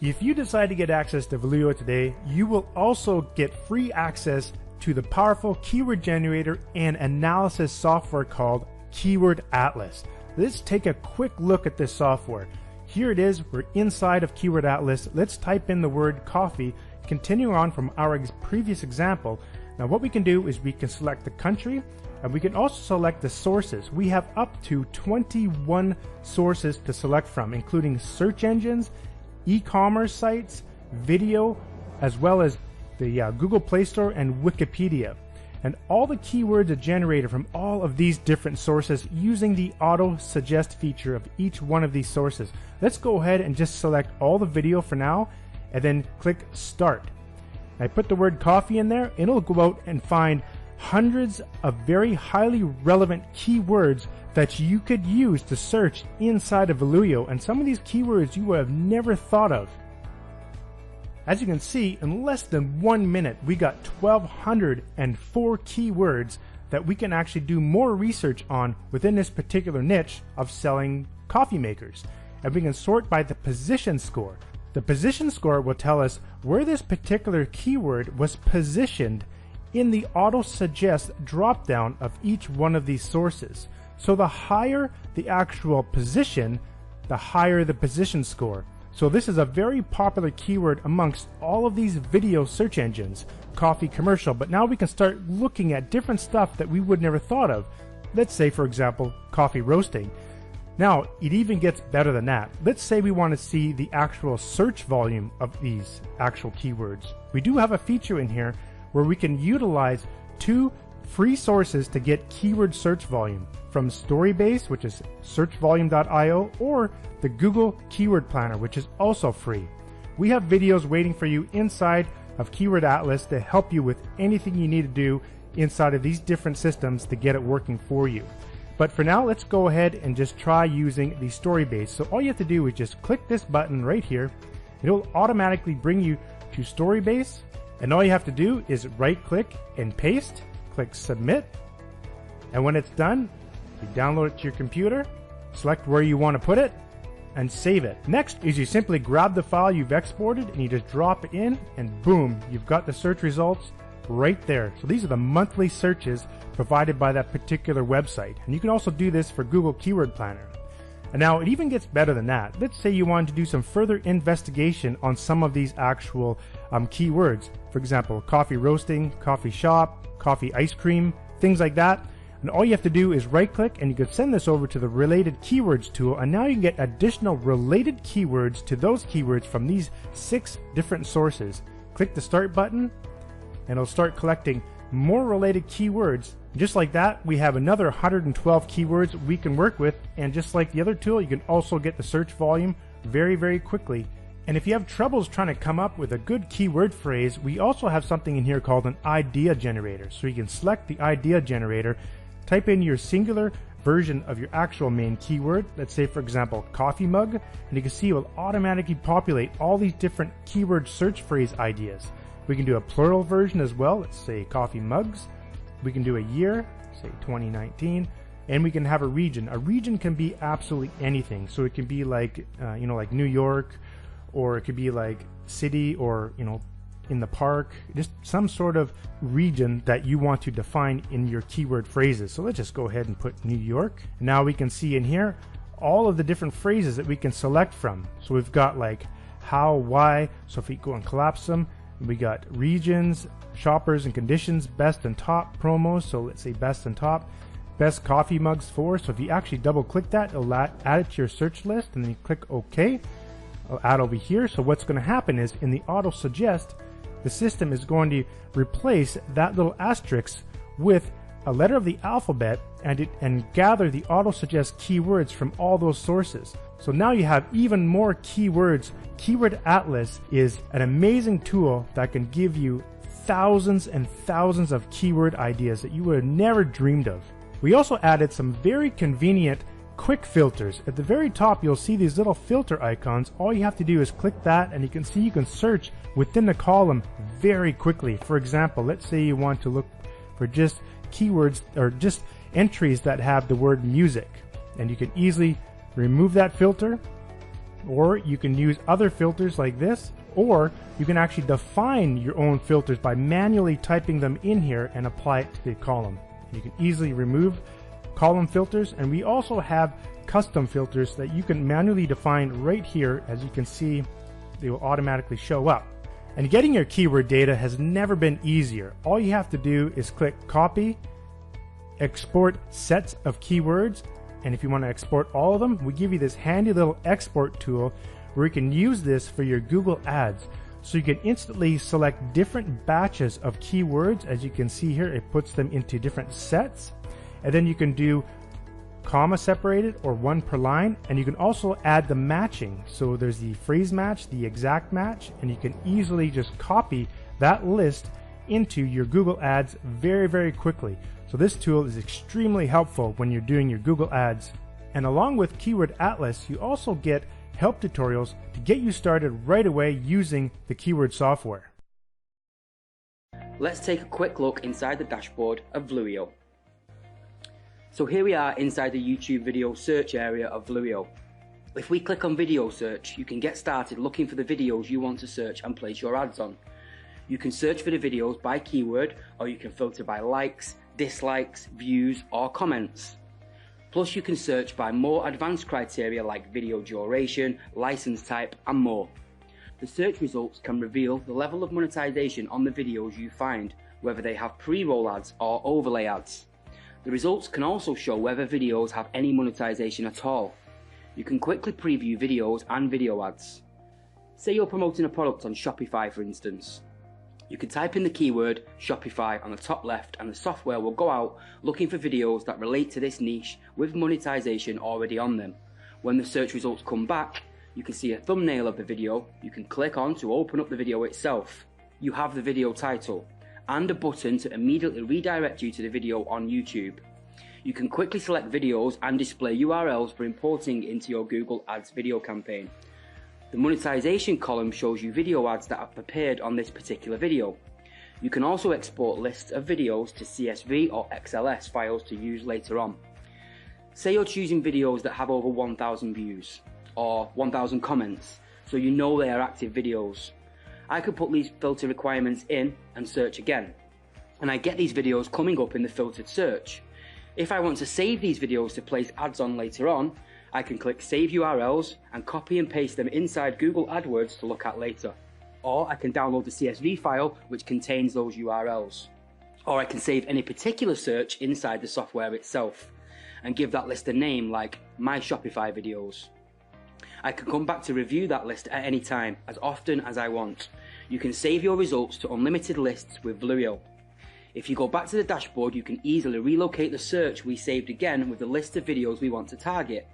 If you decide to get access to Vlueo today, you will also get free access to the powerful keyword generator and analysis software called Keyword Atlas. Let's take a quick look at this software. Here it is, we're inside of Keyword Atlas. Let's type in the word coffee, continue on from our previous example. Now what we can do is we can select the country, and we can also select the sources. We have up to 21 sources to select from, including search engines, e-commerce sites, video, as well as the Google Play Store and Wikipedia. And all the keywords are generated from all of these different sources using the auto suggest feature of each one of these sources. Let's go ahead and just select all the video for now and then click start. I put the word coffee in there and it'll go out and find hundreds of very highly relevant keywords that you could use to search inside of Vlueo, and some of these keywords you would have never thought of. As you can see, in less than 1 minute we got 1,204 keywords that we can actually do more research on within this particular niche of selling coffee makers. And we can sort by the position score. The position score will tell us where this particular keyword was positioned in the auto suggest drop down of each one of these sources. So the higher the actual position, the higher the position score. So this is a very popular keyword amongst all of these video search engines, coffee commercial, but now we can start looking at different stuff that we would never thought of. Let's say, for example, coffee roasting. Now, it even gets better than that. Let's say we want to see the actual search volume of these actual keywords. We do have a feature in here where we can utilize 2 free sources to get keyword search volume from Storybase, which is searchvolume.io, or the Google Keyword Planner, which is also free. We have videos waiting for you inside of Keyword Atlas to help you with anything you need to do inside of these different systems to get it working for you. But for now, let's go ahead and just try using the Storybase. So all you have to do is just click this button right here. It'll automatically bring you to Storybase. And all you have to do is right click and paste, click submit. And when it's done, you download it to your computer, select where you want to put it, and save it. Next is you simply grab the file you've exported and you just drop it in, and boom, you've got the search results right there. So these are the monthly searches provided by that particular website. And you can also do this for Google Keyword Planner. And now it even gets better than that. Let's say you wanted to do some further investigation on some of these actual keywords. For example, coffee roasting, coffee shop, coffee ice cream, things like that. And all you have to do is right click and you can send this over to the related keywords tool, and now you can get additional related keywords to those keywords from these 6 different sources. Click the start button and it'll start collecting more related keywords. Just like that, we have another 112 keywords we can work with, and just like the other tool, you can also get the search volume very, very quickly. And if you have troubles trying to come up with a good keyword phrase, we also have something in here called an idea generator. So you can select the idea generator, type in your singular version of your actual main keyword. Let's say, for example, coffee mug, and you can see it will automatically populate all these different keyword search phrase ideas. We can do a plural version as well. Let's say coffee mugs. We can do a year, say 2019, and we can have a region. A region can be absolutely anything. So it can be like, like New York, or it could be like city, or, in the park, just some sort of region that you want to define in your keyword phrases. So let's just go ahead and put New York. Now we can see in here all of the different phrases that we can select from. So we've got like how, why. So if we go and collapse them, we got regions, shoppers and conditions, best and top promos. So let's say best and top, best coffee mugs for. So if you actually double click that, it'll add it to your search list, and then you click OK. It'll add over here. So what's going to happen is in the auto suggest, the system is going to replace that little asterisk with a letter of the alphabet and gather the auto suggest keywords from all those sources. So now you have even more keywords. Keyword Atlas is an amazing tool that can give you thousands and thousands of keyword ideas that you would have never dreamed of. We also added some very convenient quick filters. At the very top, you'll see these little filter icons. All you have to do is click that, and you can see you can search within the column very quickly. For example, let's say you want to look for just keywords or just entries that have the word music, and you can easily remove that filter or you can use other filters like this, or you can actually define your own filters by manually typing them in here and apply it to the column. You can easily remove column filters, and we also have custom filters that you can manually define right here. As you can see, they will automatically show up. And getting your keyword data has never been easier. All you have to do is click copy, export sets of keywords, and if you want to export all of them, we give you this handy little export tool where you can use this for your Google Ads. So you can instantly select different batches of keywords. As you can see here, it puts them into different sets, and then you can do comma separated or one per line, and you can also add the matching. So there's the phrase match, the exact match, and you can easily just copy that list into your Google Ads very quickly. So this tool is extremely helpful when you're doing your Google Ads. And along with Keyword Atlas, you also get help tutorials to get you started right away using the keyword software. Let's take a quick look inside the dashboard of Vlueo. So here we are inside the YouTube video search area of Vlueo. If we click on video search, you can get started looking for the videos you want to search and place your ads on. You can search for the videos by keyword, or you can filter by likes, dislikes, views, or comments. Plus you can search by more advanced criteria like video duration, license type, and more. The search results can reveal the level of monetization on the videos you find, whether they have pre-roll ads or overlay ads. The results can also show whether videos have any monetization at all. You can quickly preview videos and video ads. Say you're promoting a product on Shopify, for instance. You can type in the keyword Shopify on the top left, and the software will go out looking for videos that relate to this niche with monetization already on them. When the search results come back, you can see a thumbnail of the video you can click on to open up the video itself. You have the video title and a button to immediately redirect you to the video on YouTube. You can quickly select videos and display URLs for importing into your Google Ads video campaign. The monetization column shows you video ads that have appeared on this particular video. You can also export lists of videos to CSV or XLS files to use later on. Say you're choosing videos that have over 1,000 views or 1,000 comments, so you know they are active videos. I could put these filter requirements in and search again, and I get these videos coming up in the filtered search. If I want to save these videos to place ads on later on, I can click Save URLs and copy and paste them inside Google AdWords to look at later. Or I can download the CSV file which contains those URLs. Or I can save any particular search inside the software itself and give that list a name like My Shopify Videos. I can come back to review that list at any time, as often as I want. You can save your results to unlimited lists with Vlueo. If you go back to the dashboard, you can easily relocate the search we saved again with the list of videos we want to target.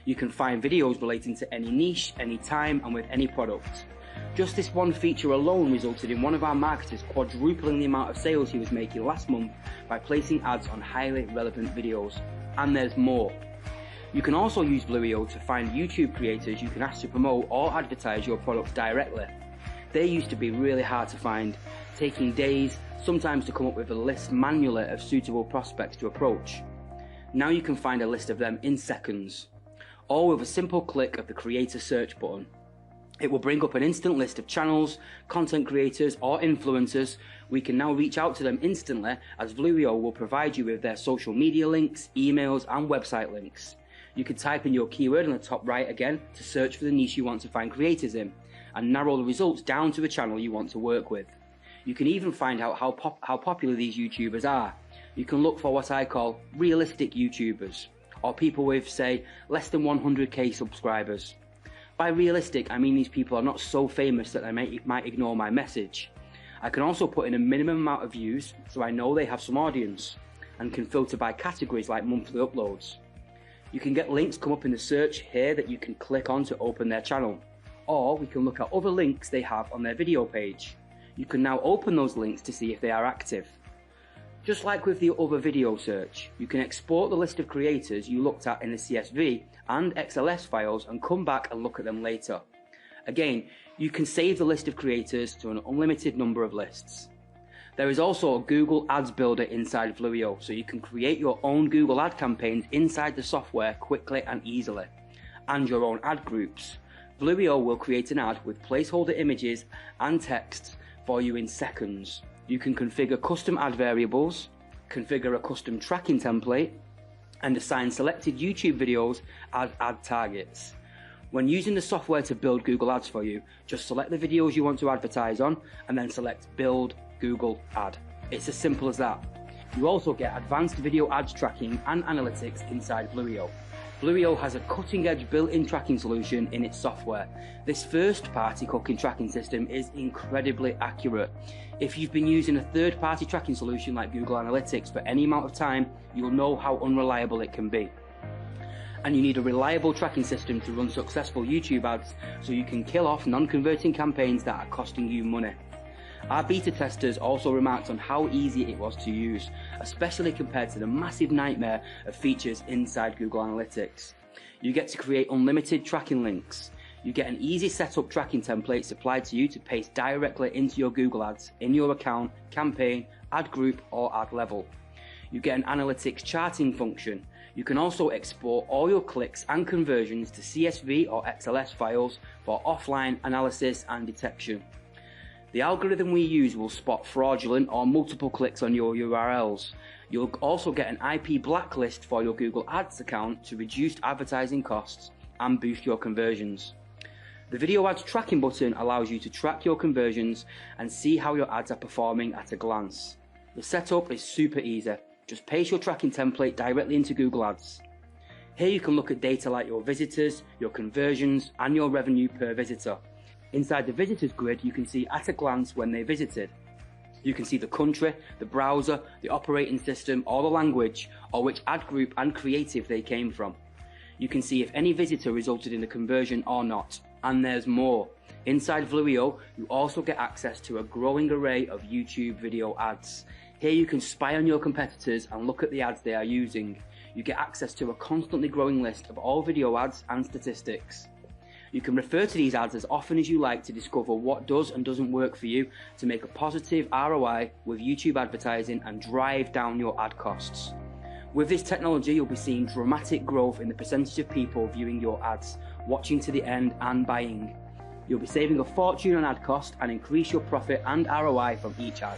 You can find videos relating to any niche, any time, and with any product. Just this one feature alone resulted in one of our marketers quadrupling the amount of sales he was making last month by placing ads on highly relevant videos. And there's more. You can also use Vlueo to find YouTube creators you can ask to promote or advertise your products directly. They used to be really hard to find, taking days, sometimes to come up with a list manually of suitable prospects to approach. Now you can find a list of them in seconds, all with a simple click of the Creator Search button. It will bring up an instant list of channels, content creators or influencers. We can now reach out to them instantly, as Vlueo will provide you with their social media links, emails and website links. You can type in your keyword on the top right again to search for the niche you want to find creators in, and narrow the results down to the channel you want to work with. You can even find out how popular these YouTubers are. You can look for what I call realistic YouTubers, or people with, say, less than 100k subscribers. By realistic, I mean these people are not so famous that they might ignore my message. I can also put in a minimum amount of views, so I know they have some audience, and can filter by categories like monthly uploads. You can get links come up in the search here that you can click on to open their channel, or we can look at other links they have on their video page. You can now open those links to see if they are active. Just like with the other video search, you can export the list of creators you looked at in the CSV and XLS files and come back and look at them later. Again, you can save the list of creators to an unlimited number of lists. There is also a Google Ads Builder inside Vlueo, so you can create your own Google ad campaigns inside the software quickly and easily, and your own ad groups. Vlueo will create an ad with placeholder images and texts for you in seconds. You can configure custom ad variables, configure a custom tracking template, and assign selected YouTube videos as ad targets. When using the software to build Google Ads for you, just select the videos you want to advertise on and then select Build Google Ad. It's as simple as that. You also get advanced video ads tracking and analytics inside Vlueo. Vlueo has a cutting-edge built-in tracking solution in its software. This first-party cooking tracking system is incredibly accurate. If you've been using a third-party tracking solution like Google Analytics for any amount of time, you'll know how unreliable it can be. And you need a reliable tracking system to run successful YouTube ads so you can kill off non-converting campaigns that are costing you money. Our beta testers also remarked on how easy it was to use, especially compared to the massive nightmare of features inside Google Analytics. You get to create unlimited tracking links. You get an easy setup tracking template supplied to you to paste directly into your Google Ads in your account, campaign, ad group or ad level. You get an analytics charting function. You can also export all your clicks and conversions to CSV or XLS files for offline analysis and detection. The algorithm we use will spot fraudulent or multiple clicks on your URLs. You'll also get an IP blacklist for your Google Ads account to reduce advertising costs and boost your conversions. The video ads tracking button allows you to track your conversions and see how your ads are performing at a glance. The setup is super easy. Just paste your tracking template directly into Google Ads. Here you can look at data like your visitors, your conversions, and your revenue per visitor. Inside the visitors grid, you can see at a glance when they visited. You can see the country, the browser, the operating system, or the language, or which ad group and creative they came from. You can see if any visitor resulted in a conversion or not. And there's more. Inside Vlueo, you also get access to a growing array of YouTube video ads. Here you can spy on your competitors and look at the ads they are using. You get access to a constantly growing list of all video ads and statistics. You can refer to these ads as often as you like to discover what does and doesn't work for you to make a positive ROI with YouTube advertising and drive down your ad costs. With this technology, you'll be seeing dramatic growth in the percentage of people viewing your ads, watching to the end and buying. You'll be saving a fortune on ad cost and increase your profit and ROI from each ad.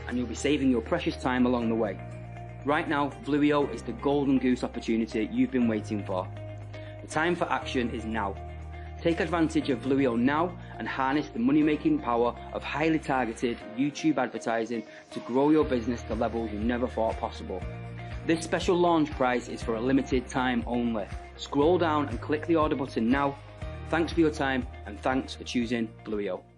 And you'll be saving your precious time along the way. Right now, Vlueo is the golden goose opportunity you've been waiting for. The time for action is now. Take advantage of Vlueo now and harness the money-making power of highly targeted YouTube advertising to grow your business to levels you never thought possible. This special launch price is for a limited time only. Scroll down and click the order button now. Thanks for your time and thanks for choosing Vlueo.